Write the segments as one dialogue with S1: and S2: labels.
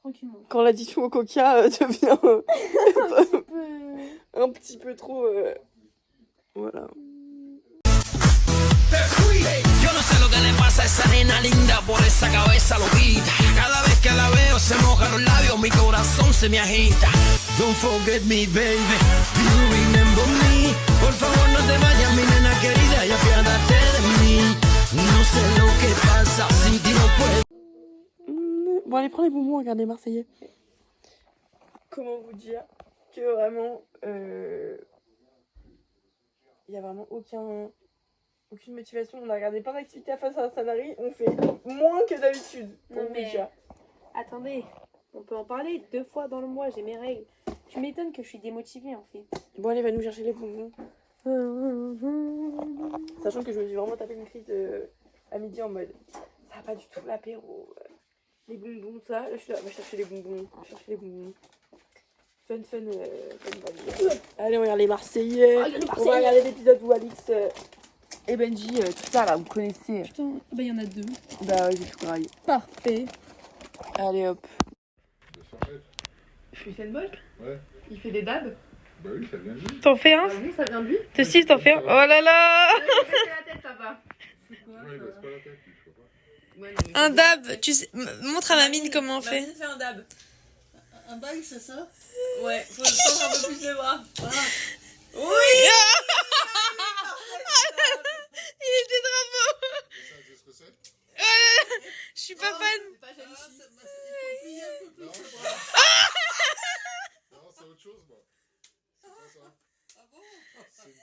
S1: tranquillement.
S2: Quand l'addiction au coca devient un petit peu trop... Voilà.
S3: Yo no sé lo que le pasa a esa nena linda por esa cabeza loquita. Cada vez que la veo se mojan los labios, mi corazón se me agita. Don't forget me, baby. Do you remember me? Por favor no te vayas, mi nena querida, y apiádate de mí. No sé lo que pasa, sin ti no puedo.
S2: Bon, allez, prends les bonbons, regarde les Marseillais. Comment vous dire que vraiment... Il y a vraiment aucune motivation. On a regardé plein d'activités à face à Sanary. On fait moins que d'habitude.
S1: Non mais... Attendez, on peut en parler 2 fois dans le mois, j'ai mes règles. Tu m'étonnes que je suis démotivée en fait.
S2: Bon, allez, va nous chercher les bonbons. Sachant que je me suis vraiment tapé une crise à midi en mode ça va pas du tout l'apéro. Les bonbons, ça. Je suis là, va chercher les bonbons. Fun. Allez, on regarde les Marseillais. On va regarder l'épisode où Alix et Benji, tout ça là, vous connaissez.
S1: Putain, bah il y en a 2.
S2: Bah ouais, j'ai tout graillé.
S1: Parfait.
S2: Allez hop.
S4: 200 mètres.
S2: Usain Bolt,
S4: Ouais.
S2: il fait des dabs.
S4: Bah oui, ça vient de lui.
S1: T'en fais un?
S2: Bah oui, ça vient de lui.
S1: Toi aussi, t'en fais un? Oh là là!
S2: La tête là-bas.
S4: Ouais, il baisse pas la tête, lui, je sais pas.
S2: Ouais,
S1: Un dab, tu sais, montre à Mamine comment on fait.
S2: Mamine fait un dab.
S5: Un bail, c'est ça?
S2: Ouais, faut tendre un peu plus les bras. Voilà.
S1: Oui! Il était trop beau!
S4: Ça, je sais ce que c'est?
S1: Je suis pas fan.
S4: Non, c'est autre chose, moi. C'est pas ça. Ah bon? C'est une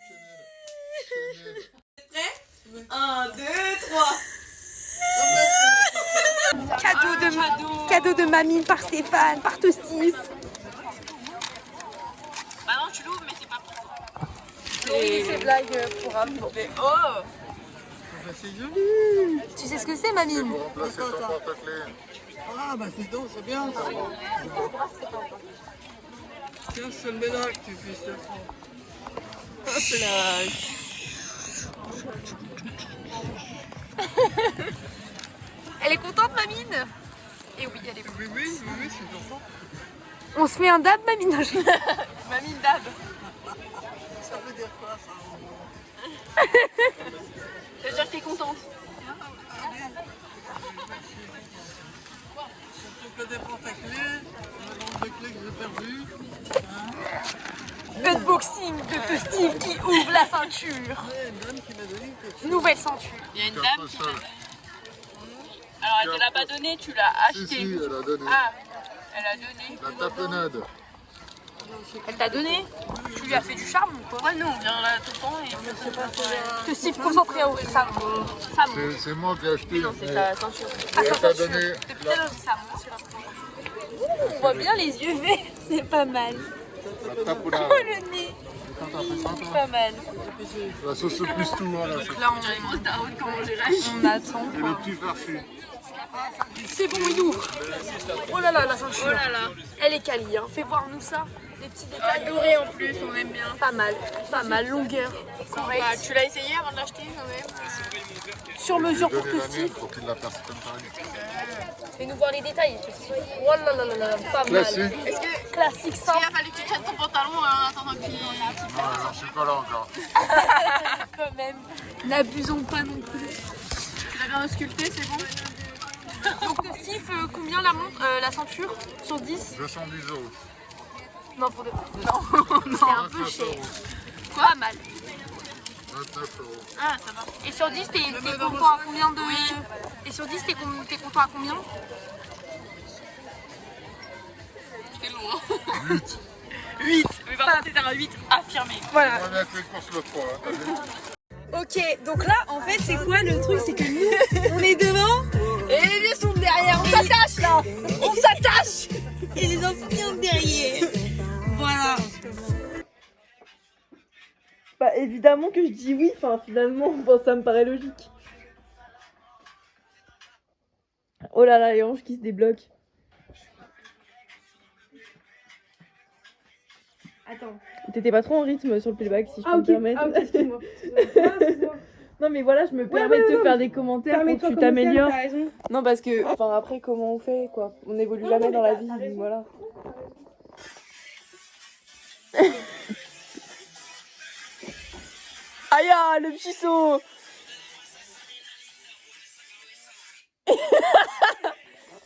S4: quenelle.
S2: 1, 2, 3.
S1: Cadeau de Mamine par Stéphane, par Tostif.
S2: Bah non, tu l'ouvres, mais c'est pas pour toi. Et ses blagues pour un oh!
S5: Bah, c'est joli.
S1: Tu sais ce que c'est, Mamine?
S4: Pour remplacer ton porte-clés.
S5: Ah, bah, c'est donc, c'est bien ça. Tiens, je te le mets là que tu puisses le prendre.
S2: Hop là.
S1: Elle est contente, Mamine? Et oui, elle est contente.
S5: Oui, c'est content.
S1: On se fait un dab, Mamine? Non,
S2: Mamine dab.
S5: Ça veut dire quoi, ça?
S2: Ça veut dire que t'es contente.
S5: Surtout que des porte-clés, le nombre de clés que j'ai perdu.
S1: Unboxing de Steve qui ouvre la ceinture.
S5: Il y a une dame qui m'a donné quelque chose.
S1: Nouvelle ceinture.
S2: Il y a une
S4: Carte
S2: dame qui
S4: postale.
S2: Alors elle te l'a pas donné, tu l'as
S4: Si,
S2: acheté.
S4: si, elle a donné.
S2: Ah, elle a donné.
S4: La tapenade.
S1: Elle t'a donné? Tu lui as fait du charme ou quoi?
S2: Ouais, nous on vient là tout le temps et
S1: Que Steve concentré à ouvrir ça. Ça monte.
S4: C'est moi qui ai acheté.
S2: non, c'est sa ceinture.
S1: Ah,
S4: Elle
S1: sa
S4: t'a
S1: ceinture.
S4: donné.
S1: Depuis tout à l'heure, ça monte. On voit bien les yeux verts, c'est pas mal.
S4: La tapenade.
S1: Oh le nez, pas mal.
S4: La sauce au pistou, voilà.
S1: Là
S2: J'ai une grosse daronne comment j'ai lâché.
S1: on attend.
S4: Et le petit farci.
S1: C'est bon, il ouvre. Oh là là, la ceinture.
S2: Oh là là.
S1: Elle est quali, hein. Fais voir nous ça. Des petits détails.
S2: Adoré en plus, on aime bien.
S1: Pas mal, longueur. Correct.
S2: Bah, tu l'as essayé avant de l'acheter quand même?
S1: Sur mesure pour
S4: Donnez la
S1: que
S4: mienne
S1: Steve.
S4: pour qu'il la perce comme ça.
S1: Fais-nous voir les détails. Oh là là là là, pas mal.
S4: Classique.
S2: Est-ce que
S1: Classique
S2: il
S1: simple
S2: a fallu que tu tiennes ton pantalon en attendant qu'il...
S4: Non, je suis pas là encore.
S1: quand même. N'abusons pas non plus.
S2: Tu l'as bien ausculté, c'est bon?
S1: Donc Steve, combien la ceinture sur 10?
S4: 210 euros.
S1: Non, pour de non, c'est un peu
S4: 29
S1: cher.
S4: euros.
S1: Pas mal.
S4: 29 euros.
S2: Ah, ça va.
S1: Et sur 10, t'es content à combien de... Et sur 10, t'es content à combien?
S2: C'est long, hein?
S4: 8.
S2: 8. Mais par contre, c'était un 8 affirmé.
S1: Voilà.
S4: On va mettre les courses le 3.
S1: Ok, donc là, en fait, c'est quoi le truc? C'est que nous, on est devant et les vieux sont derrière. On s'attache là. On s'attache. Et les anciens derrière. Voilà.
S2: Bah évidemment que je dis oui, enfin finalement, bon, ça me paraît logique. Oh là là, les hanches qui se débloquent.
S1: Attends.
S2: T'étais pas trop en rythme sur le playback si je peux me permettre.
S1: excuse-moi.
S2: Non mais voilà, je me permets de te faire des commentaires pour que tu t'améliores.
S1: T'as raison.
S2: Non parce que, enfin après comment on fait quoi. On évolue jamais dans la vie, donc voilà. Aïe, ah, le petit saut.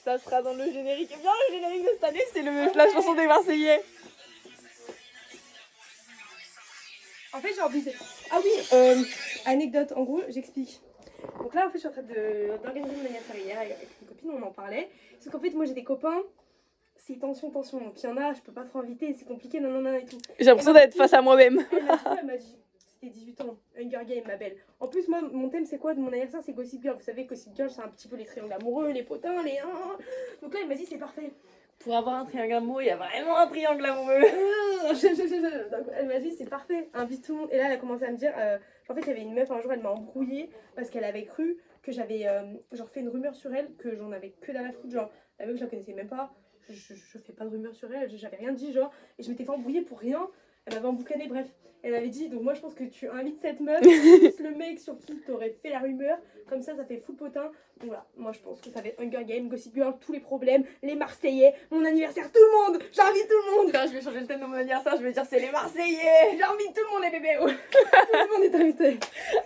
S2: Ça sera dans le générique. Bien, le générique de cette année, c'est la chanson des Marseillais.
S1: En fait, j'ai envie de... Ah oui, anecdote, en gros, j'explique. Donc là, en fait, je suis en train d'organiser mon anniversaire hier avec une copine, on en parlait. Parce qu'en fait, moi, j'ai des copains, c'est tension. Donc il y en a, je peux pas trop inviter, c'est compliqué, non, et tout.
S2: J'ai l'impression d'être face à moi-même.
S1: Elle m'a dit, c'était 18 ans, Hunger Game, ma belle. En plus, moi, mon thème, c'est quoi de mon anniversaire? C'est Gossip Girl. Vous savez, Gossip Girl, c'est un petit peu les triangles amoureux, les potins, les... Donc là, elle m'a dit, c'est parfait.
S2: Pour avoir un triangle amoureux, il y a vraiment un triangle amoureux.
S1: Donc, elle m'a dit, c'est parfait, invite tout le monde. Et là, elle a commencé à me dire, en fait, il y avait une meuf, un jour, elle m'a embrouillée parce qu'elle avait cru que j'avais genre fait une rumeur sur elle, que j'en avais que dalle à foutre. Genre, la meuf, je la connaissais même pas. Je fais pas de rumeur sur elle, j'avais rien dit, genre. Et je m'étais fait embrouiller pour rien. Elle m'avait emboucané, bref. Elle m'avait dit, donc moi, je pense que tu invites cette meuf, plus le mec sur qui t'aurais fait la rumeur. Comme ça fait full potin. Donc voilà, moi, je pense que ça va être Hunger Games, Gossip Girl, tous les problèmes, les Marseillais, mon anniversaire, tout le monde. J'invite tout le monde.
S2: Quand je vais changer le thème de mon anniversaire, je vais dire c'est les Marseillais.
S1: J'invite tout le monde, les bébés. Tout le monde est invité.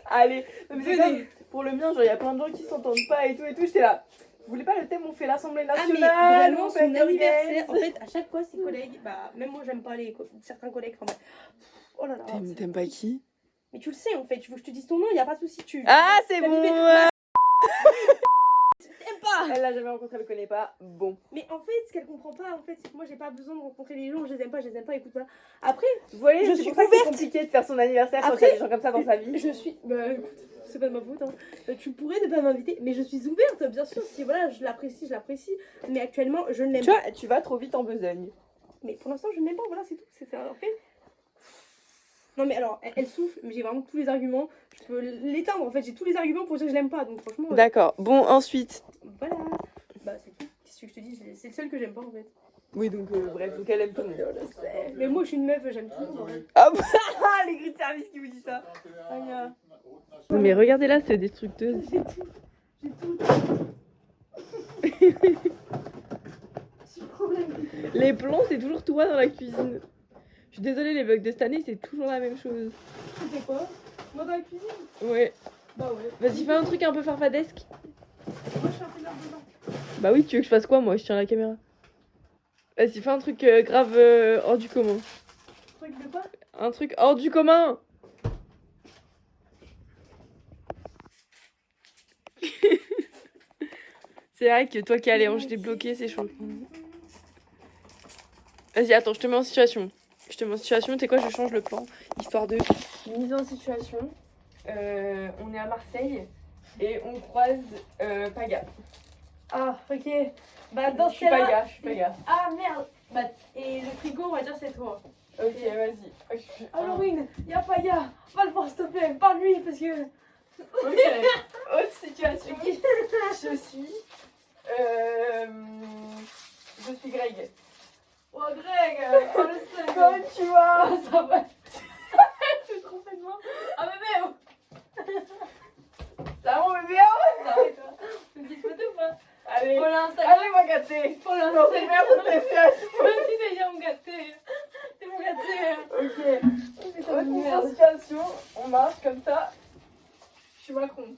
S2: Allez,
S1: Venez.
S2: comme pour le mien, genre il y a plein de gens qui s'entendent pas et tout, j'étais là. Vous voulez pas le thème, on fait l'Assemblée
S1: Ah mais
S2: nationale,
S1: vraiment
S2: on fait
S1: son
S2: Hunger
S1: anniversaire,
S2: Games.
S1: en fait à chaque fois ses collègues, bah même moi j'aime pas certains collègues, enfin bref. Oh là là.
S2: T'aimes pas qui?
S1: Mais tu le sais en fait, tu veux que je te dise ton nom, y a pas de souci, tu...
S2: Ah c'est
S1: T'as
S2: bon.
S1: bébé. T'aimes pas.
S2: Elle l'a jamais rencontré, elle le connaît pas. Bon.
S1: Mais en fait ce qu'elle comprend pas en fait, c'est que moi j'ai pas besoin de rencontrer les gens, je les aime pas, écoute pas. Après,
S2: Vous voyez,
S1: Je
S2: c'est
S1: suis
S2: pour ça que c'est
S1: ouverte.
S2: compliqué de faire son anniversaire quand il
S1: Après,
S2: y a des gens comme ça dans sa vie.
S1: je suis... Bah écoute, c'est pas de ma faute, hein. Tu pourrais ne pas m'inviter, mais je suis ouverte, bien sûr, si voilà, je l'apprécie. Mais actuellement, je ne l'aime
S2: Tu
S1: pas.
S2: vois, tu vas trop vite en besogne.
S1: Mais pour l'instant, je ne l'aime pas, voilà, c'est tout. C'est un fait. Non, mais alors, elle souffle, mais j'ai vraiment tous les arguments. Je peux l'éteindre, en fait. J'ai tous les arguments pour dire que je l'aime pas. Donc, franchement,
S2: D'accord, bon, ensuite.
S1: voilà. Bah, c'est tout. Qu'est-ce que je te dis? C'est le seul que j'aime pas, en fait.
S2: Oui, donc bref, donc elle aime tout le monde.
S1: Mais moi, je suis une meuf, j'aime tout le monde. En fait.
S2: Ah bah, les grilles de service qui vous disent ça. Mais regardez là, c'est destructeuse.
S1: J'ai tout. J'ai problème.
S2: Les plans, c'est toujours toi dans la cuisine. Je suis désolée, les bugs de cette année, c'est toujours la même chose.
S1: Tu fais quoi? Moi, dans la cuisine?
S2: Ouais.
S1: Bah, ouais.
S2: Vas-y, fais un truc un peu farfadesque.
S1: Moi, je suis un peu dedans.
S2: Bah oui, tu veux que je fasse quoi, moi? Je tiens la caméra. Vas-y, fais un truc grave hors du commun.
S1: Truc de quoi?
S2: Un truc hors du commun. C'est vrai que toi qui as les hanches débloquées, c'est chaud. Vas-y, attends, je te mets en situation. Tu sais quoi, je change le plan. Histoire de mise en situation. On est à Marseille et on croise Paga.
S1: Ah, ok. Bah, dans
S2: Je
S1: ce
S2: suis
S1: cas-là...
S2: Paga.
S1: Ah, merde. Bah, et le frigo, on va dire c'est toi.
S2: Ok, vas-y.
S1: Halloween, y'a pas gars. Va le voir, s'il te plaît. Parle-lui, parce que...
S2: Ok, autre situation. Je suis Greg.
S1: Oh, Greg, oh, le seul.
S2: Comment tu vas?
S1: Ça va. C'est trop fait de moi. Ah, bébé, oh.
S2: Ça va mon bébé?
S1: Arrête-toi. Tu me dis photo ou pas?
S2: Allez,
S1: Pour l'Instagram.
S2: allez ma gâtée.
S1: Pour
S2: Non,
S1: l'Instagram.
S2: c'est bien pour tes fesses.
S1: Moi aussi, déjà, mon gâté. C'est mon gâté.
S2: Ok,
S1: C'est ça,
S2: autre
S1: merde.
S2: situation, on marche comme ça.
S1: Je suis Macron.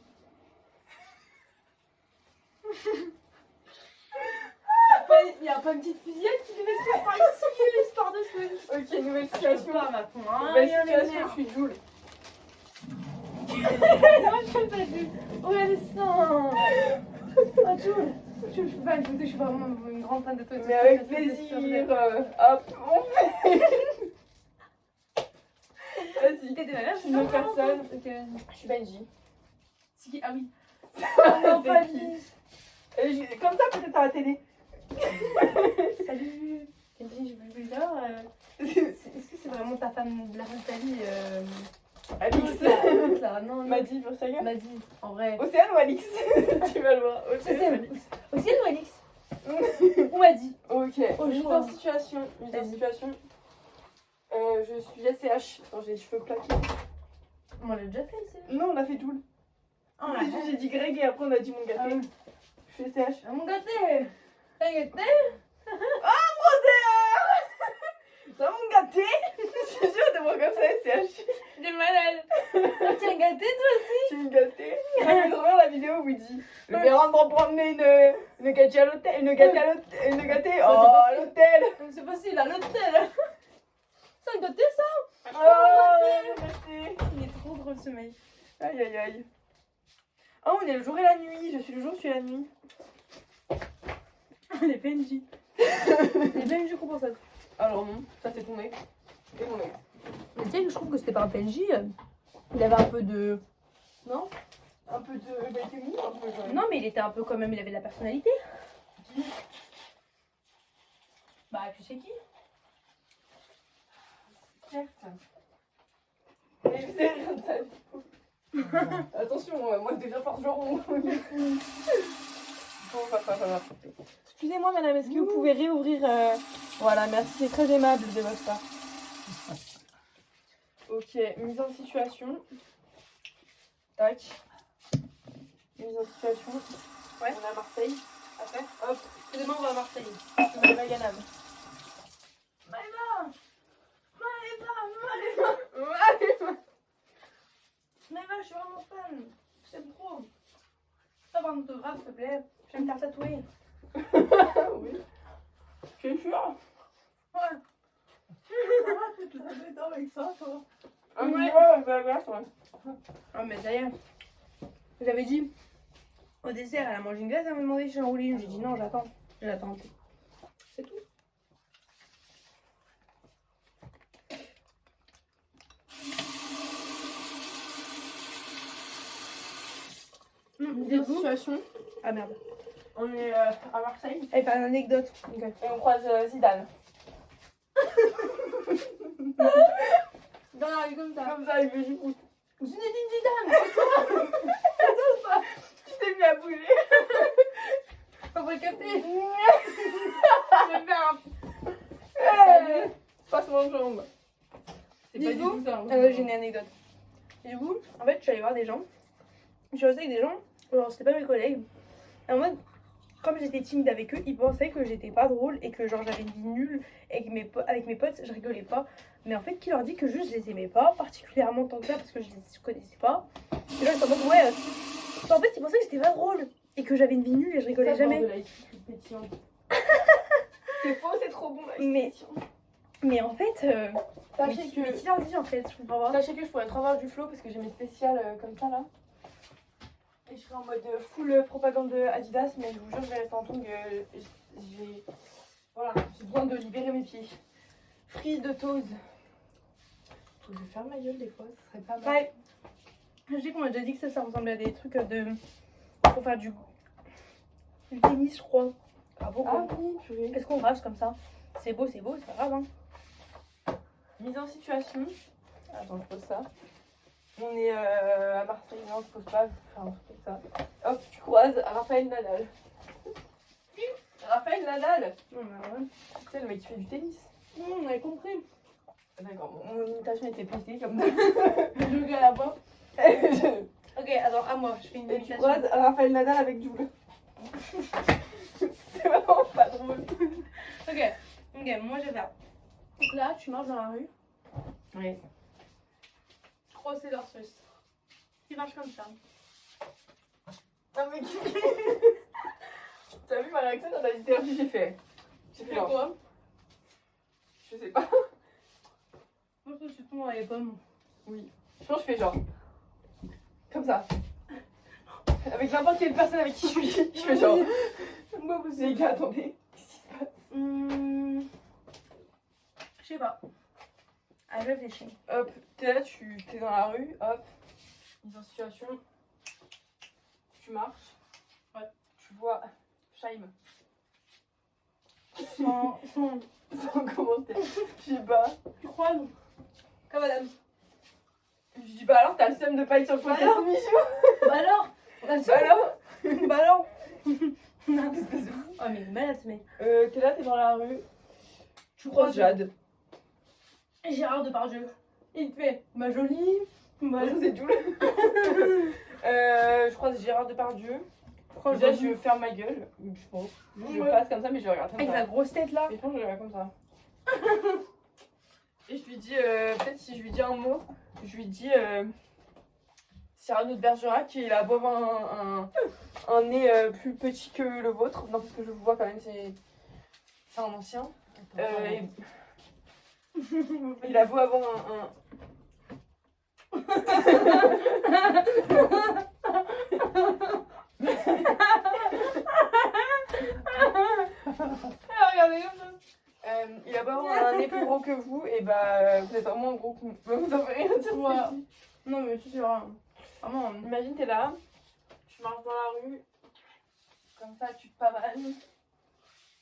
S1: Il y a pas une petite fusillade qui devait se faire par ici, l'histoire de feu.
S2: Ok, nouvelle situation.
S1: Pas Macron, hein.
S2: Nouvelle
S1: Rien
S2: situation, je suis Joule.
S1: Non, je fais pas du... Ouais, le sang. Oh, Jules. Je peux pas écouter, je suis vraiment une grande fan de toi.
S2: Mais avec plaisir. Hop, on fait. Vas-y.
S1: T'es de la
S2: Je suis une personne.
S1: Ok.
S2: Je suis Benji.
S1: C'est qui? Ah oui.
S2: Non,
S1: pas
S2: lui. Comme ça, peut-être à la télé.
S1: Salut. Kenji, je veux dire, est-ce que c'est vraiment ta femme de la fin de ta vie
S2: Alix.
S1: là, non,
S2: Maddy, Bursaga.
S1: M'a dit, en vrai.
S2: Océane ou Alix? Tu vas le voir. Océane ou Alix.
S1: Océane ou Alix? On m'a dit.
S2: Ok,
S1: Au
S2: mise
S1: choix.
S2: en situation. Je suis SCH. Attends, j'ai les cheveux plaqués.
S1: On l'a déjà fait, c'est.
S2: Non, on a fait Joule. Oh, j'ai dit Greg et après on a dit mon gâté. Je fais CH.
S1: Mon gâté. T'as gâté?
S2: Ça mon gâté. Je suis sûre de moi comme ça CH.
S1: T'es malade. T'as gâté toi aussi?
S2: Tu me gâté. J'ai trop bien la vidéo où il dit le Vérandre pour emmener une gâtée à l'hôtel. Une gâtée à l'hôtel. Une gâtée à l'hôtel.
S1: C'est facile, à l'hôtel. C'est un gâté ça?
S2: Oh, gâté.
S1: Il est trop drôle ce mec.
S2: Aïe aïe aïe. Oh, on est le jour et la nuit. Je suis le jour, je suis la nuit.
S1: Les PNJ. Les PNJ compensables.
S2: Alors non, ça c'est ton ex. Et mon ex.
S1: Mais tu sais que je trouve que c'était pas un PNJ. Il avait un peu de. Non?
S2: Un peu de. Il a été mou, un peu quand même.
S1: Non, mais il était un peu quand même. Il avait de la personnalité. Bah, tu sais qui?
S2: Certes. Mais c'est rien de ça. Attention, moi je deviens forgeron. Bon, ça va. Excusez-moi madame, est-ce que vous pouvez réouvrir Voilà, merci, c'est très aimable de votre part. Ok, mise en situation. Tac. Mise en situation.
S1: Ouais.
S2: On est à Marseille. Après, hop,
S1: Demain, on va à Marseille.
S2: on est à Ganam.
S1: Maëva, je suis vraiment fan. J'aime trop. Ça va un autographe, s'il te plaît. Je vais me faire tatouer.
S2: Oui. Tu es sûr?
S1: Ouais.
S5: Tu te lèves les dents avec ça, toi.
S2: Ah oui,
S1: Ouais.
S2: ouais, bah, glace, ouais.
S1: Ah, mais d'ailleurs, j'avais dit au dessert, elle a mangé une glace, elle m'a demandé si j'en voulais une. J'ai dit non, j'attends. J'attends un peu. C'est tout.
S2: Mise en situation.
S1: Ah merde.
S2: On est à Marseille.
S1: Elle fait une anecdote.
S2: Et on croise Zidane.
S1: Dans la rue comme ça.
S2: Comme ça, il fait du foot.
S1: Zinedine Zidane.
S2: Tu t'es mis à bouger.
S1: On va capter. Je vais faire un.
S2: Salut. Passe-moi en jambe. C'est
S1: Du
S2: pas du
S1: coup,
S2: tout ça.
S1: j'ai une anecdote. Du coup, en fait, je suis allée voir des gens. Je suis restée avec des gens, genre c'était pas mes collègues. Et en mode, comme j'étais timide avec eux, ils pensaient que j'étais pas drôle et que genre j'avais une vie nulle et que avec mes potes, je rigolais pas. Mais en fait, qui leur dit que juste je les aimais pas, particulièrement tant que ça parce que je les connaissais pas. Et là, j'étais en mode, ouais. En fait, ils pensaient que j'étais pas drôle et que j'avais une vie nulle et je rigolais jamais.
S2: C'est faux, c'est trop bon là.
S1: Mais en fait,
S2: Sachez que-
S1: mais qui leur dit en fait, je comprends pas.
S2: Sachez que je pourrais trop avoir du flow parce que j'ai mes spéciales comme ça là. Et je serai en mode full propagande Adidas, mais je vous jure, je vais rester en tongue. Voilà, j'ai besoin de libérer mes pieds. Free de toes. Je vais faire ma gueule des fois, ce serait pas mal.
S1: Ouais. Je sais qu'on m'a déjà dit que ça ressemblait à des trucs pour faire du tennis, je crois. Ah bon,
S2: Ah oui, purée.
S1: Est-ce qu'on rase comme ça? C'est beau, c'est pas grave. Hein.
S2: Mise en situation. Attends, je pose ça. On est à Marseille, non, je pose pas, je vais faire un truc comme ça. Hop, tu croises Raphaël Nadal. Raphaël Nadal.
S1: Non, mais ouais.
S2: Tu sais, le mec qui fait du tennis.
S1: On avait compris.
S2: D'accord, mon imitation était pétée comme ça.
S1: Le gars là-bas.
S2: Et
S1: Ok, alors à moi, je fais une
S2: tu
S1: imitation.
S2: croises Raphaël Nadal avec Jules. C'est vraiment pas drôle.
S1: Ok, moi je vais faire. Donc là, tu marches dans la rue.
S2: Oui.
S1: Crosser dorsus. Tu marches comme ça.
S2: Non mais t'as vu ma réaction dans la vidéo que j'ai fait? J'ai fait genre.
S1: Quoi?
S2: Je sais pas.
S1: Moi je suis tombée dans les pommes.
S2: Oui. Je pense que je fais genre. Comme ça. Avec n'importe quelle personne avec qui je suis. Je fais genre. Moi aussi. Les gars, attendez. Qu'est-ce qui se passe?
S1: Je sais pas. Ah, je réfléchis.
S2: Hop, t'es là, t'es dans la rue, hop. Mise en situation. Tu marches.
S1: Ouais.
S2: Tu vois. Shaim. Sans commentaire. Je sais pas.
S1: Tu crois? Comme madame.
S2: Je dis bah alors, t'as le seum de pas être sur le podcast
S1: alors
S2: de Michou.
S1: Bah alors?
S2: Bah alors.
S1: Bah alors?
S2: Non, espèce de fou.
S1: Oh mais malade ce mec.
S2: T'es là, t'es dans la rue. Tu croises Jade.
S1: Gérard Depardieu.
S2: Il te fait ma jolie. Bah, ça c'est Jules. Je croise Gérard Depardieu. Déjà, je ferme ma gueule, je pense. Je passe comme ça, mais je le regarde comme
S1: Avec
S2: ça.
S1: la grosse tête là.
S2: Et je pense que je le regarde comme ça. Et je lui dis, peut-être si je lui dis un mot, je lui dis Cyrano de Bergerac, il a beau avoir un nez plus petit que le vôtre. Non, parce que je vous vois quand même, c'est un ancien. Il a beau avoir un... Regardez comme ça. Il a beau avoir un nez plus gros que vous, et bah vous êtes vraiment un gros coup. Vous en fait rien dire.
S1: Ouais. Non mais c'est vrai. Vraiment.
S2: Imagine t'es là, tu marches dans la rue, comme ça tu te pavanes,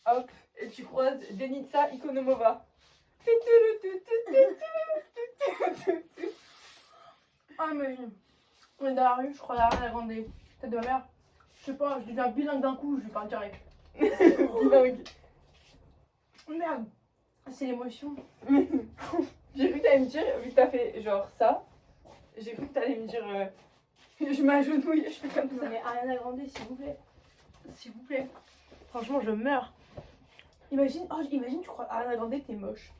S2: hop, et tu croises Denitsa Ikonomova.
S1: Ah imagine. On est dans la rue, je crois à la grande tête de ma mère. Je sais pas, je deviens bilingue d'un coup, je lui parle direct.
S2: Bilingue.
S1: Merde. C'est l'émotion.
S2: J'ai cru que t'allais me dire, vu que t'as fait genre ça, j'ai cru que t'allais me dire je m'agenouille, je fais comme ça.
S1: Non mais Ariana Grande, s'il vous plaît. S'il vous plaît. Franchement, je meurs. Imagine, imagine, tu crois Ariana Grande, t'es moche.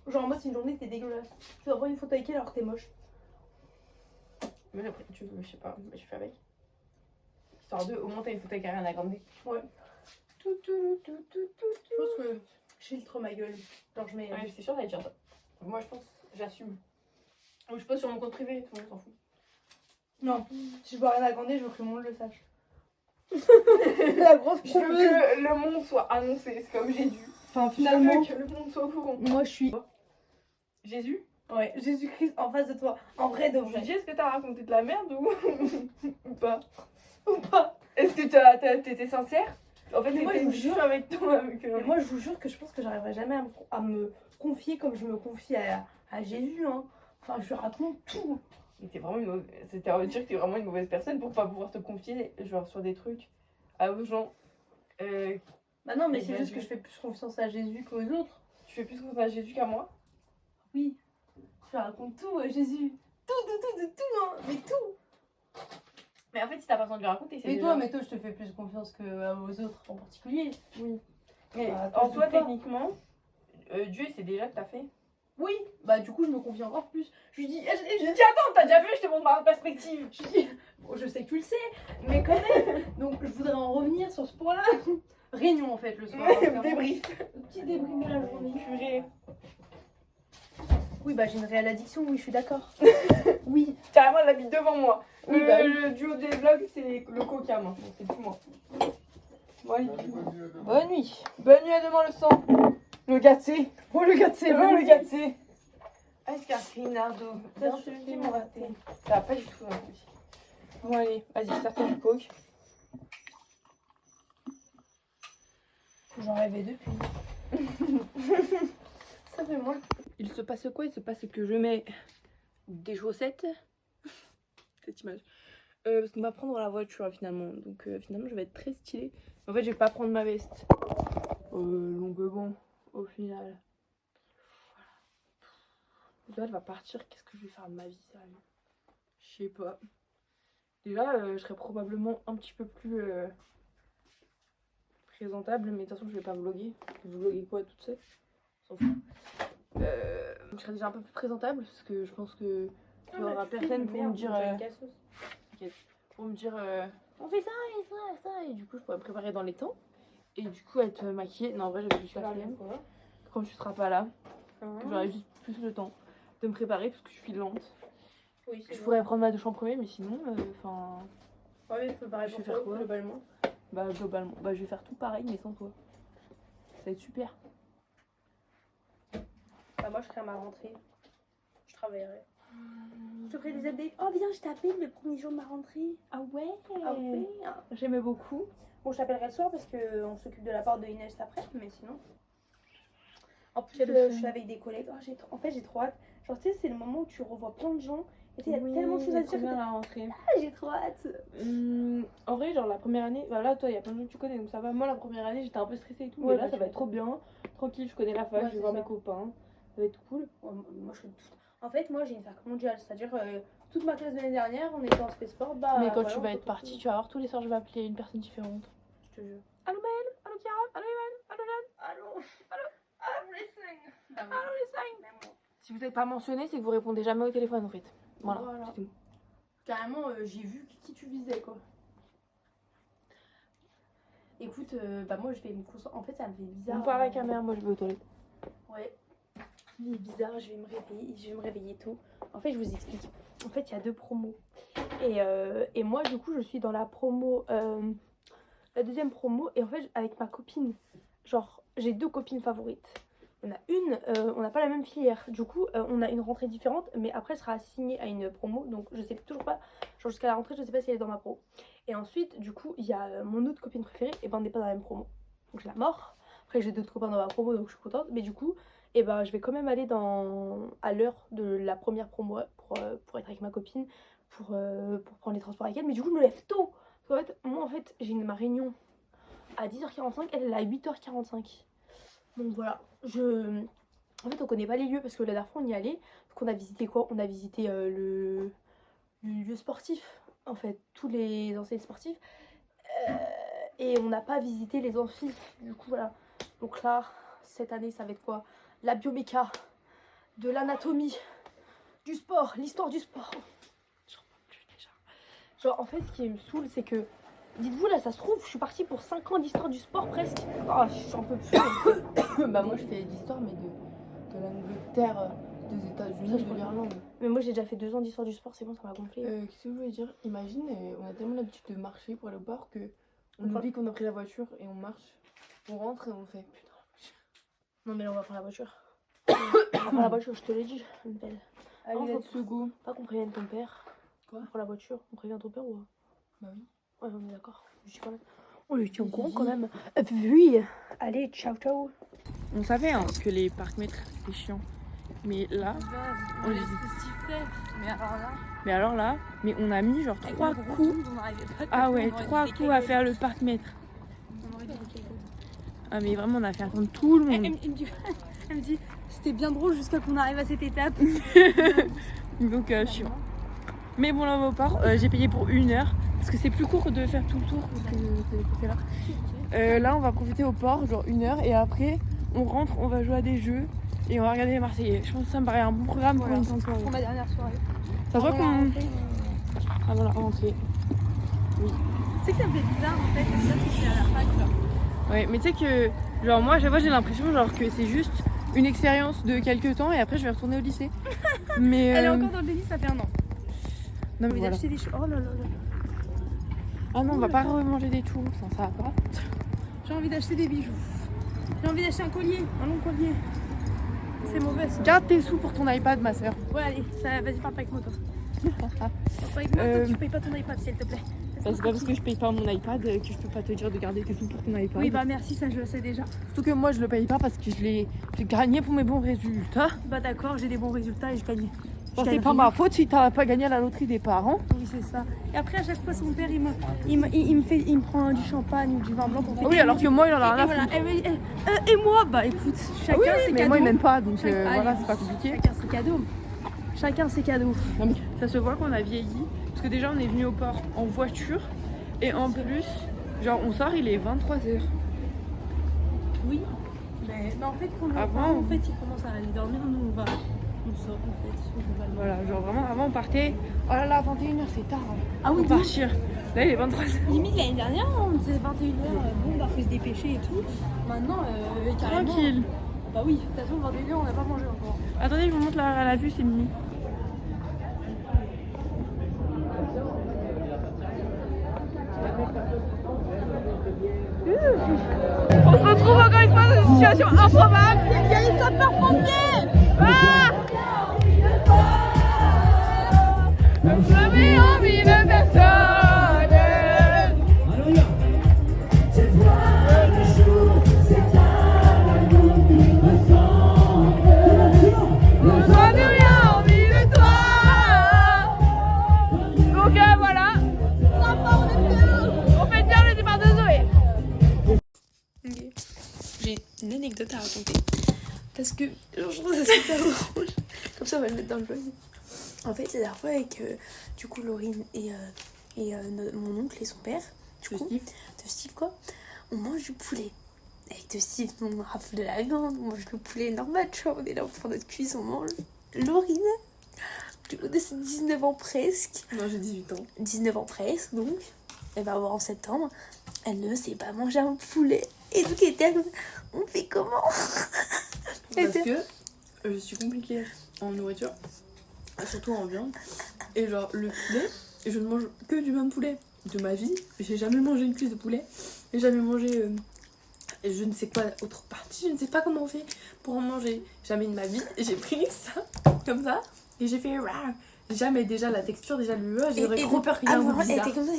S1: Genre en mode, c'est une journée, t'es dégueulasse. Tu dois prendre une photo avec elle alors que t'es moche.
S2: Mais après, tu veux, je sais pas, je fais avec. Histoire de, au moins t'as une photo avec Ariana Grande.
S1: Ouais. Je pense que je filtre ma gueule. Genre, je mets.
S2: Ouais, j'étais sûre d'aller dire ça. Moi, je pense, j'assume. Ou je pose sur mon compte privé, tout le monde s'en fout.
S1: Non, si je vois Ariana Grande, je veux que le monde le sache. La grosse
S2: Je veux que le monde soit annoncé, c'est comme Jésus.
S1: Enfin,
S2: Je
S1: finalement,
S2: veux que le monde soit au courant.
S1: moi je suis.
S2: Jésus,
S1: Ouais, Jésus-Christ en face de toi. En vrai, de
S2: je lui
S1: vrai.
S2: dis, est-ce que t'as raconté de la merde ou pas?
S1: Ou pas.
S2: Est-ce que t'étais sincère? En fait,
S1: Mais moi,
S2: t'étais
S1: je vous jure-
S2: avec toi.
S1: Et moi, je vous jure que je pense que j'arriverai jamais à me confier comme je me confie à Jésus. Hein. Enfin, je lui raconte tout.
S2: Mais t'es vraiment une mauvaise... C'était à dire que t'es vraiment une mauvaise personne pour pas pouvoir te confier genre sur des trucs à aux gens.
S1: Bah non, mais
S2: Et
S1: c'est
S2: bah,
S1: juste que je fais plus confiance à Jésus qu'aux autres.
S2: Tu fais plus confiance à Jésus qu'à moi?
S1: Oui. Je lui raconte tout, Jésus. Tout, hein. Mais tout.
S2: Mais en fait, si t'as pas besoin de lui raconter, c'est
S1: Et
S2: déjà...
S1: toi, mais toi, je te fais plus confiance qu'aux autres en particulier.
S2: Oui. Mais
S1: Bah,
S2: en
S1: je
S2: soi,
S1: doute pas.
S2: techniquement, Dieu, c'est déjà que t'as fait.
S1: Oui. Bah du coup, je me confie encore plus. Je lui dis,
S2: Je dis, attends, t'as déjà vu, je te montre ma perspective.
S1: je lui dis, bon, je sais que tu le sais, mais quand même. Donc je voudrais en revenir sur ce point-là. Réunion en fait le soir.
S2: Débrief.
S1: Petit débrief de la journée.
S2: Purée.
S1: Oui, bah j'ai une réelle addiction, oui, je suis d'accord. Oui.
S2: Carrément, elle habite devant moi.
S1: Oui, bah oui.
S2: Le duo des vlogs, c'est le coca maintenant, c'est plus moi. Bon, allez, bonne nuit. Bonne nuit à demain le sang. Le gâté.
S1: Oh le gars, c'est
S2: Le gâté. Oscar Rinaldo.
S1: Bien sûr, qui m'ont raté.
S2: Ça va pas du tout en plus. Bon allez, vas-y, sortez du coke.
S1: J'en rêvais depuis. Ça fait moins.
S2: Il se passe quoi? Il se passe que je mets des chaussettes. Cette image. Parce qu'on va prendre la voiture finalement. Donc finalement je vais être très stylée. En fait je vais pas prendre ma veste. Donc bon, au final. Voilà. Elle va partir. Qu'est-ce que je vais faire de ma vie ça? Je sais pas. Déjà je serai probablement un petit peu plus présentable. Mais de toute façon je vais pas vlogger. Je vais vlogger quoi toute seule? On s'en fout. Je serai déjà un peu plus présentable parce que je pense que il y aura personne pour me dire pour me dire on fait ça et ça et ça et du coup je pourrais me préparer dans les temps et du coup être maquillée. Non en vrai j'avais juste la flemme comme tu seras pas là que j'aurai juste plus le temps de me préparer parce que je suis lente.
S1: Oui,
S2: Je pourrais prendre ma douche en premier mais sinon enfin
S1: Ouais, mais faut pareil
S2: Je vais
S1: pour
S2: faire
S1: toi,
S2: quoi
S1: globalement.
S2: bah globalement bah je vais faire tout pareil mais sans toi. Ça va être super.
S1: Bah moi je serai à ma rentrée. Je travaillerai. Je te ferai des updates. Oh viens, je t'appelle le premier jour de ma rentrée.
S2: Ah ouais,
S1: Ah ouais.
S2: j'aimais beaucoup.
S1: Bon, je t'appellerai le soir parce qu'on s'occupe de la porte de Inès après, mais sinon. En plus,
S2: Quel
S1: je
S2: fun.
S1: suis avec des collègues. Oh, en fait, j'ai trop hâte. Genre, tu sais, c'est le moment où tu revois plein de gens. Et tu sais, il y a tellement de choses à dire.
S2: bien la rentrée.
S1: Ah, j'ai trop hâte.
S2: En vrai, genre la première année, bah là, toi, il y a plein de gens que tu connais, donc ça va. Moi, la première année, j'étais un peu stressée et tout,
S1: Ouais,
S2: mais là,
S1: bah,
S2: ça
S1: tu
S2: va être trop bien. Tranquille, je connais la fac,
S1: Ouais,
S2: je vais
S1: c'est
S2: voir
S1: ça.
S2: mes copains. Ça va être cool.
S1: Ouais, moi, je suis toute. En fait, moi, j'ai une fac mondiale, c'est-à-dire
S2: toute ma classe de l'année dernière, on était en spé-sport. Bah,
S6: Mais quand
S2: voilà,
S6: tu
S2: on
S6: vas
S2: se
S6: être
S2: retrouve
S6: partie,
S2: tous.
S6: tu vas voir, tous les soirs, je vais appeler une personne différente.
S2: Je te jure.
S6: Allô Maëlle, allô Chiara, allô Evan, allô Jeanne,
S2: Allô les 5.
S6: allô les 5. Si vous n'êtes pas mentionné, c'est que vous répondez jamais au téléphone en fait. Voilà,
S2: Voilà.
S6: c'est tout.
S2: Carrément, j'ai vu qui tu visais quoi. Écoute, bah moi je vais me concentrer. En fait, ça me fait bizarre.
S6: On parle à la caméra, moi je vais aux toilettes.
S2: Ouais. Il est bizarre, je vais me réveiller tôt. En fait, je vous explique. En fait, il y a 2 promos. Et moi, du coup, je suis dans la promo, la deuxième promo. Et en fait, avec ma copine, genre, j'ai 2 copines favorites. On a une, on n'a pas la même filière. Du coup, on a une rentrée différente. Mais après, elle sera assignée à une promo. Donc, je sais toujours pas. Genre, jusqu'à la rentrée, je sais pas si elle est dans ma pro. Et ensuite, du coup, il y a mon autre copine préférée. Et ben, on n'est pas dans la même promo. Donc, j'ai la mort. Après, j'ai d'autres copains dans ma promo. Donc, je suis contente. Mais du coup, et ben je vais quand même aller à l'heure de la première promo pour être avec ma copine, pour prendre les transports avec elle. Mais du coup, je me lève tôt. Parce qu'en fait, moi, en fait, j'ai ma réunion à 10h45, elle est à 8h45. Donc voilà, en fait, on connaît pas les lieux parce que la dernière fois, on y allait. Donc on a visité quoi? On a visité le lieu sportif, en fait, tous les enseignes sportifs. Et on n'a pas visité les amphis. Du coup, voilà. Donc là, cette année, ça va être quoi? La bioméca, de l'anatomie, du sport, l'histoire du sport. J'en peux plus déjà. Genre, en fait, ce qui me saoule, c'est que, dites-vous, là, ça se trouve, je suis partie pour 5 ans d'histoire du sport presque. Oh, j'en peux plus.
S6: Bah moi je fais l'histoire mais de l'Angleterre, des États-Unis, de l'Irlande.
S2: Mais moi, j'ai déjà fait 2 ans d'histoire du sport, c'est bon, ça m'a gonflé.
S6: Qu'est-ce que je voulais dire? Imagine, on a tellement l'habitude de marcher pour aller au bar que on oublie qu'on a pris la voiture et on marche, on rentre et on fait putain.
S2: Non, mais là, on va prendre la voiture. On va prendre la voiture, je te l'ai dit, une belle.
S6: Allez, let's go.
S2: Pas qu'on prévienne ton père.
S6: Quoi?
S2: On prend la voiture, on prévient ton père ou...
S6: Bah oui.
S2: Ouais, on est d'accord. Je suis quand même... On lui tient au courant quand même. Oui. Allez, ciao, ciao.
S6: On savait hein, que les parcs-mètres c'était chiant. Mais là, on les...
S1: Mais alors là,
S6: mais on a mis genre 3 coups.
S1: on n'arrivait pas.
S6: Ah ouais, 3 coups à faire le parc-mètre.
S1: On aurait dit quelque chose.
S6: Ah mais vraiment on a fait attendre tout le monde.
S1: Elle me dit, c'était bien drôle jusqu'à qu'on arrive à cette étape.
S6: Donc chiant. Mais bon là on va au port, j'ai payé pour 1 heure. Parce que c'est plus court de faire tout le tour que de côté là. Là on va profiter au port, genre 1 heure. Et après on rentre, on va jouer à des jeux. Et on va regarder les Marseillais. Je pense que ça me paraît un bon programme pour une soirée.
S1: Pour ma dernière soirée.
S6: Ça voit qu'on... Ah voilà, rentrée. Oui.
S1: Tu sais que ça me fait bizarre en fait, comme ça c'est à la fac genre.
S6: Ouais, mais tu sais que, genre moi, à chaque fois j'ai l'impression genre que c'est juste une expérience de quelques temps et après je vais retourner au lycée. Mais
S1: Elle est encore dans le délit, ça fait 1 an.
S6: Non
S1: J'ai
S6: mais
S1: envie
S6: voilà.
S1: d'acheter des choses. Oh là là là.
S6: Ah non, on va pas remanger des tours, ça va pas.
S1: J'ai envie d'acheter des bijoux. J'ai envie d'acheter un collier, un long collier. C'est mauvais ça.
S6: Garde tes sous pour ton iPad, ma soeur.
S1: Ouais, allez, ça, vas-y, parle pas avec moi toi. Parle pas avec moi, toi, tu payes pas ton iPad s'il te plaît.
S6: Bah, c'est pas parce que je paye pas mon iPad que je peux pas te dire de garder tes sous pour ton iPad.
S1: Oui, bah merci, ça je le sais déjà.
S6: Surtout que moi je le paye pas parce que j'ai gagné pour mes bons résultats.
S1: Bah d'accord, j'ai des bons résultats et je gagne.
S6: Bon, c'est pas ma faute si t'as pas gagné à la loterie des parents.
S1: Oui, c'est ça. Et après, à chaque fois, son père, il me prend du champagne ou du vin blanc pour fêter.
S6: Oui, alors que moi il en a rien à
S1: voilà.
S6: foutre.
S1: Et moi, bah écoute, chacun
S6: Oui,
S1: ses
S6: mais
S1: cadeaux.
S6: moi il m'aime pas donc
S1: Allez.
S6: voilà, c'est pas compliqué.
S1: Chacun ses cadeaux. Chacun ses cadeaux.
S6: Non, mais ça se voit qu'on a vieilli parce que déjà on est venu au port en voiture et en plus, genre on sort, il est 23h.
S1: Oui. Mais en fait, quand
S6: Avant,
S1: en fait, il commence à aller dormir, nous on sort en fait. Globalement.
S6: Voilà, genre vraiment avant on partait. Oh là là, 21h c'est tard.
S1: Ah oui,
S6: Faut partir. Là il est 23h.
S1: Limite l'année dernière, on disait 21h, bon bah faut se dépêcher et tout. Maintenant, carrément.
S6: Tranquille.
S1: Bah oui, de toute façon 21h on n'a pas mangé encore.
S6: Attendez, je vous montre la vue, c'est Mimi. On se retrouve encore une fois dans une situation improbable. Il y a les sapeurs-pompiers. Ah, je mets en vie de personne. J'en ai rien envie de toi. Donc voilà. On fait bien le départ de Zoé.
S2: Okay. J'ai une anecdote à raconter. Parce que je trouve ça super drôle. Comme ça, on va le mettre dans le vlog.
S1: En fait, la dernière fois avec du coup Laurine et mon oncle et son père, du coup, de Steve quoi, on mange du poulet. Avec de Steve, on rafle de la viande, on mange le poulet normal, tu vois, on est là pour notre cuisse, on mange. Laurine, du coup de ses 19 ans presque.
S2: Non, j'ai 18 ans.
S1: 19 ans presque, donc, elle va avoir en septembre, elle ne sait pas manger un poulet. Et donc, elle était comme ça, on fait comment?
S2: Parce que je suis compliquée en nourriture, surtout en viande. Et genre, le poulet, je ne mange que du même poulet de ma vie. J'ai jamais mangé une cuisse de poulet. J'ai jamais mangé je ne sais quoi autre partie. Je ne sais pas comment on fait pour en manger. Jamais de ma vie. J'ai pris ça, comme ça, et j'ai fait rah. Jamais déjà la texture, déjà le j'aurais trop peur qu'il y ait un goût
S1: elle
S2: bizarre.
S1: était comme ça,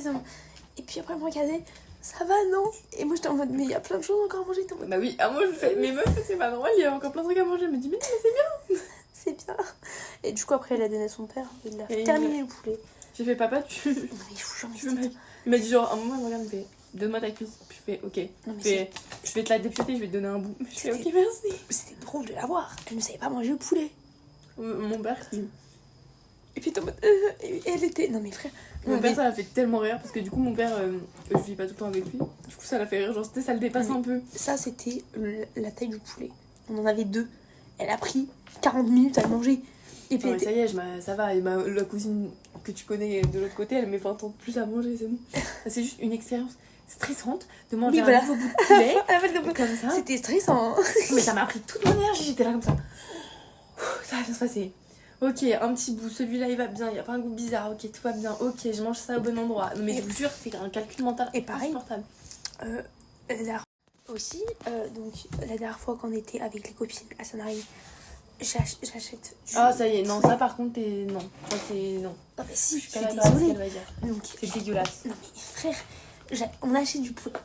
S1: et puis après, elle me regardait, ça va, non? Et moi, j'étais en mode, mais il y a plein de choses encore à manger.
S2: Bah oui, moi je fais, mais meuf, c'est pas normal, il y a encore plein de trucs à manger. Elle me dit, mais non, mais c'est bien.
S1: C'est bien. Et du coup, après, elle a donné à son père, il a
S2: Et
S1: terminé le poulet.
S2: J'ai fait, papa, tu
S1: Non, mais il faut jamais
S2: veux il m'a dit genre, à un moment, il me regarde, il me fait, donne-moi ta cuisse. Puis je fais, ok.
S1: Non, mais
S2: Je vais te la dépiéter, je vais te donner un bout. Je fais, ok, merci.
S1: c'était drôle de la voir. Elle ne savait pas manger le poulet.
S2: Mon père,
S1: Et puis, et elle était. Non, mais frère.
S2: mon père, ça l'a fait tellement rire parce que du coup, mon père, je vis pas tout le temps avec lui. Du coup, ça l'a fait rire, genre, ça le dépasse un peu.
S1: Ça, c'était la taille du poulet. On en avait 2. Elle a pris 40 minutes à le manger. Et puis,
S2: Non, mais ça y est, ça va. Et la cousine que tu connais de l'autre côté, elle met 20 ans de plus à manger, c'est bon. C'est juste une expérience stressante de manger un nouveau bout de poulet comme ça.
S1: C'était stressant. Hein.
S2: Mais ça m'a pris toute mon énergie, j'étais là comme ça. Ça va bien se passer. Ok, un petit bout, celui-là il va bien, il n'y a pas un goût bizarre, ok, tout va bien, ok, je mange ça au bon endroit. Non mais je vous jure, c'est un calcul mental
S1: Et pareil,
S2: insupportable.
S1: Aussi, donc la dernière fois qu'on était avec les copines à Sanary, j'achète du...
S2: Ah ça y est, non, ça par contre, non. Ça c'est... non.
S1: Non mais si, je suis
S2: Pas d'accord avec ce
S1: désolée.
S2: qu'elle va dire.
S1: Donc,
S2: C'est dégueulasse.
S1: non mais frère, on achète du poulet.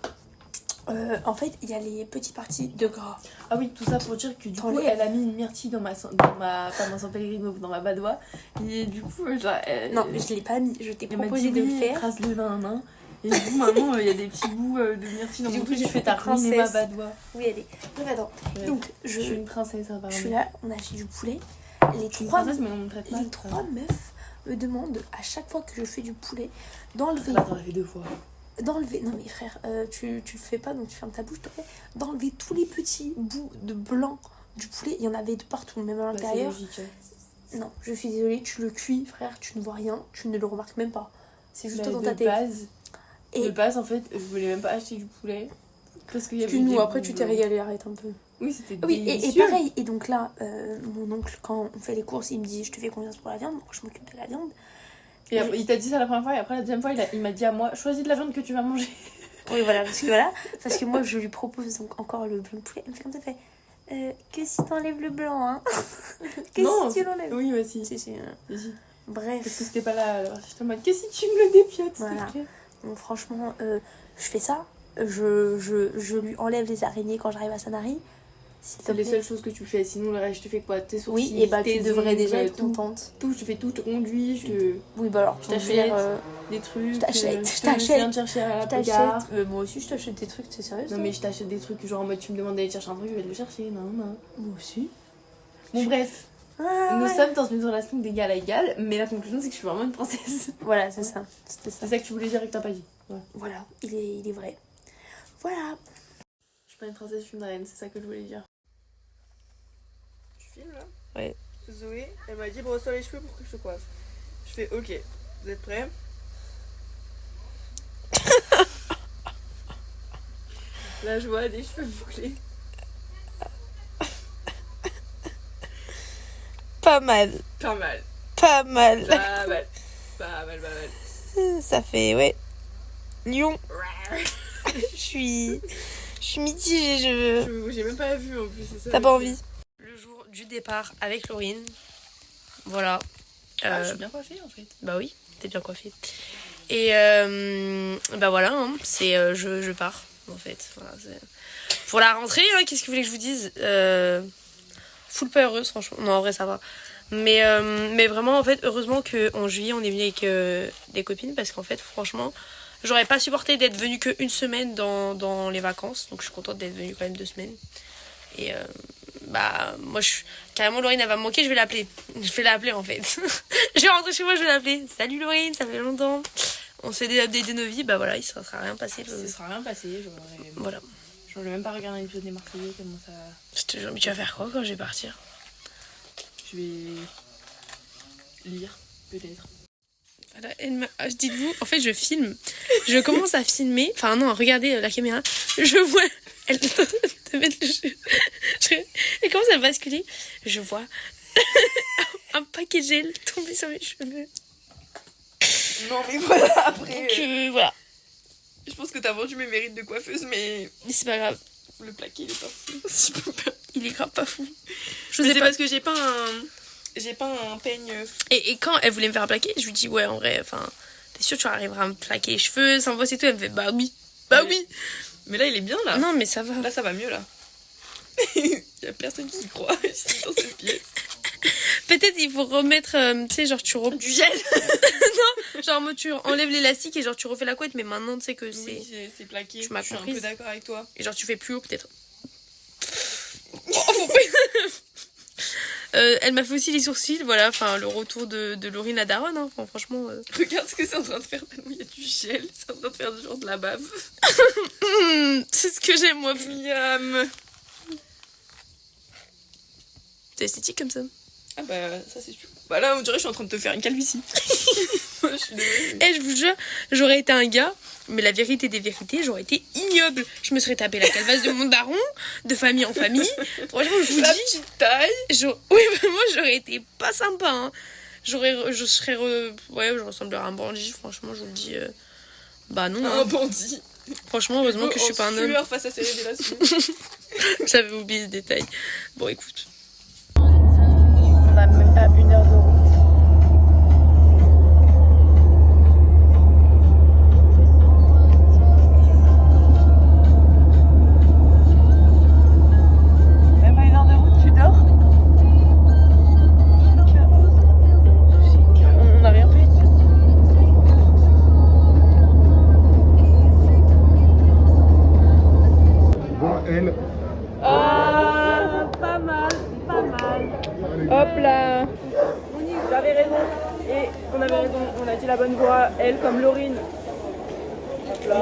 S1: En fait, il y a les petites parties de gras.
S2: Ah oui, tout ça pour dire que du coup, elle a mis une myrtille dans ma pas dans San Pellegrino, dans ma badoie. Et du coup, genre...
S1: Non, je l'ai pas mis, je t'ai
S2: elle m'a
S1: proposé
S2: dit,
S1: de le
S2: oui,
S1: faire.
S2: écrase-le nan. Et du coup, maintenant, il y a des petits bouts de myrtille dans
S1: Du
S2: mon
S1: coup,
S2: truc.
S1: j'ai
S2: Je fais
S1: fait
S2: ta ruiné ma
S1: princesse.
S2: badoie.
S1: Oui, elle est. Donc attends,
S2: Ouais.
S1: donc
S2: Je suis une princesse, hein,
S1: je
S2: pardon.
S1: suis là, on achète du poulet. Les
S2: Une
S1: trois
S2: princesse, mais on me traite mal.
S1: Les 3 meufs me demandent à chaque fois que je fais du poulet d'enlever.
S2: Bah, t'en as fait 2 fois.
S1: D'enlever. Non mais frère, tu le fais pas donc tu fermes ta bouche, s'il te plaît. D'enlever tous les petits bouts de blanc du poulet. Il y en avait de partout, même à
S2: Bah, c'est
S1: l'intérieur.
S2: logique. Hein.
S1: Non, je suis désolée, tu le cuis, frère, tu ne vois rien, tu ne le remarques même pas. C'est juste
S2: Bah,
S1: dans
S2: de
S1: ta tête.
S2: base,
S1: Et
S2: de base, en fait, je voulais même pas acheter du poulet. Parce qu'il y avait des
S1: excuse-nous, après
S2: bouts
S1: tu t'es
S2: de-
S1: régalé, arrête un peu.
S2: Oui, c'était
S1: Oui, et
S2: délicieux.
S1: pareil, et donc là, mon oncle, quand on fait les courses, il me dit, je te fais confiance pour la viande, donc je m'occupe de la viande.
S2: Et après, il t'a dit ça la première fois, et après la deuxième fois, il m'a dit à moi, choisis de la viande que tu vas manger.
S1: Oui, parce que moi, je lui propose donc encore le blanc de poulet. Elle me fait comme ça, elle fait, que si t'enlèves le blanc, hein. Que
S2: Non,
S1: si tu l'enlèves.
S2: Oui, bah si.
S1: Si.
S2: Si.
S1: Bref.
S2: Parce que c'était pas là, alors j'étais en mode, que si tu me le dépiotes, s'il
S1: Voilà.
S2: te plaît.
S1: Donc, franchement, je fais ça. Je lui enlève les araignées quand j'arrive à Sanary.
S2: C'est les seules choses que tu fais, sinon le reste, je te fais quoi? Tes sourcils,
S1: Oui, et bah
S2: tes
S1: tu devrais
S2: ongles,
S1: déjà être
S2: tout.
S1: contente.
S2: Tout, je te fais tout, je te conduis, je te...
S1: Oui, bah alors,
S2: Je
S1: ton
S2: t'achète
S1: verre,
S2: des trucs.
S1: je t'achète,
S2: je viens te chercher à la gare.
S1: Moi aussi, je t'achète des trucs, c'est sérieux ça?
S2: Non mais je t'achète des trucs, genre en mode tu me demandes d'aller chercher un truc, je vais te le chercher, non.
S1: Moi aussi.
S2: Bon bref,
S1: Ah,
S2: nous
S1: ouais.
S2: sommes dans une relation d'égal à égal, mais la conclusion c'est que je suis vraiment une princesse.
S1: Voilà, c'est ça. C'était ça.
S2: C'est ça que tu voulais dire et que t'as pas dit. Ouais.
S1: Voilà, il est vrai. Voilà.
S2: Je suis pas une princesse, je suis une reine, c'est ça que je voulais dire. Tu filmes là?
S6: Ouais.
S2: Zoé, elle m'a dit brosse-toi les cheveux pour que je te coiffe. Je fais ok, vous êtes prêts? Là je vois des cheveux bouclés.
S6: Pas mal,
S2: Pas mal,
S6: pas mal.
S2: pas mal, pas mal.
S6: Ça fait, ouais. Lyon. Je suis mitigée,
S2: J'ai même pas vu en plus, c'est ça.
S6: T'as pas envie? Le jour du départ avec Laurine. Voilà.
S2: Ah, je suis bien coiffée en fait.
S6: Bah oui, t'es bien coiffée. Et bah voilà, hein, c'est je pars en fait. Voilà, pour la rentrée, hein, qu'est-ce que vous voulez que je vous dise? Full pas heureuse franchement. Non, en vrai ça va. Mais vraiment en fait, heureusement qu'en juillet on est venu avec des copines parce qu'en fait franchement j'aurais pas supporté d'être venue qu'une semaine dans les vacances. Donc je suis contente d'être venue quand même 2 semaines. Et
S1: bah moi carrément Laurine elle va me manquer, je vais l'appeler. Je vais l'appeler en fait. Je vais rentrer chez moi, je vais l'appeler. Salut Laurine, ça fait longtemps. On se fait des updates de nos vies, bah voilà, il ne sera rien passé.
S2: Ça sera rien passé,
S1: voilà.
S2: Je voulais même pas regarder l'épisode des Marseillais, tellement ça...
S1: Je te jure, mais tu vas faire quoi quand je vais partir?
S2: Je vais lire, peut-être.
S1: Voilà, dites-vous, en fait je filme, je commence à filmer, enfin non, regardez la caméra, je vois, elle est en train de mettre le jeu, elle commence à basculer, je vois un paquet de gel tomber sur mes cheveux.
S2: Non mais voilà, après...
S1: Donc voilà,
S2: Je pense que t'as vendu mes mérites de coiffeuse, mais
S1: c'est pas grave,
S2: le plaqué il est pas fou.
S1: il est grave pas fou. Je
S2: Mais
S1: sais
S2: c'est
S1: pas.
S2: parce que j'ai pas un peigne...
S1: Et quand elle voulait me faire plaquer, je lui dis ouais en vrai, enfin, t'es sûr tu arriveras à me plaquer les cheveux sans bosser et tout, elle me fait bah oui.
S2: Mais là il est bien là.
S1: Non mais ça va.
S2: Là ça va mieux là. Y a personne qui y croit ici dans cette pièce.
S1: Peut-être il faut remettre, tu sais, genre tu
S2: Du gel.
S1: non, genre moi, tu enlèves l'élastique et genre tu refais la couette, mais maintenant tu sais que c'est...
S2: Oui, c'est plaqué.
S1: Tu m'as
S2: Je suis un
S1: comprise.
S2: peu d'accord avec toi.
S1: Et genre tu fais plus haut peut-être. Oh, faut pas... elle m'a fait aussi les sourcils, voilà, enfin le retour de Laurine la daronne, hein. Enfin, franchement...
S2: Regarde ce que c'est en train de faire, il y a du gel, c'est en train de faire du genre de la bave.
S1: c'est ce que j'aime moi.
S2: Miam.
S1: C'est esthétique comme ça.
S2: Ah bah ça c'est sûr. Bah là on dirait que je suis en train de te faire une calvitie. Je suis désolée.
S1: Et je vous jure, j'aurais été un gars, mais la vérité des vérités, j'aurais été ignoble. Je me serais tapé la calvasse de mon daron, de famille en famille. Franchement, je vous
S2: La
S1: dis...
S2: petite taille.
S1: Oui, vraiment, j'aurais été pas sympa, hein. Je ressemblerais à un bandit, franchement, je vous le dis. Bah non.
S2: Un
S1: Hein.
S2: bandit.
S1: Franchement, heureusement que je suis pas un homme.
S2: sueur face à ses révélations.
S1: J'avais oublié ce détail. Bon, écoute.
S6: On a même pas 1 heure de route. Même pas 1 heure de route, tu dors? On n'a rien fait.
S4: Bon, elle.
S6: Ah, pas mal, pas mal. Hop là. J'avais raison. Et on avait raison, on a dit la bonne voix. Elle comme Laurine. Hop là.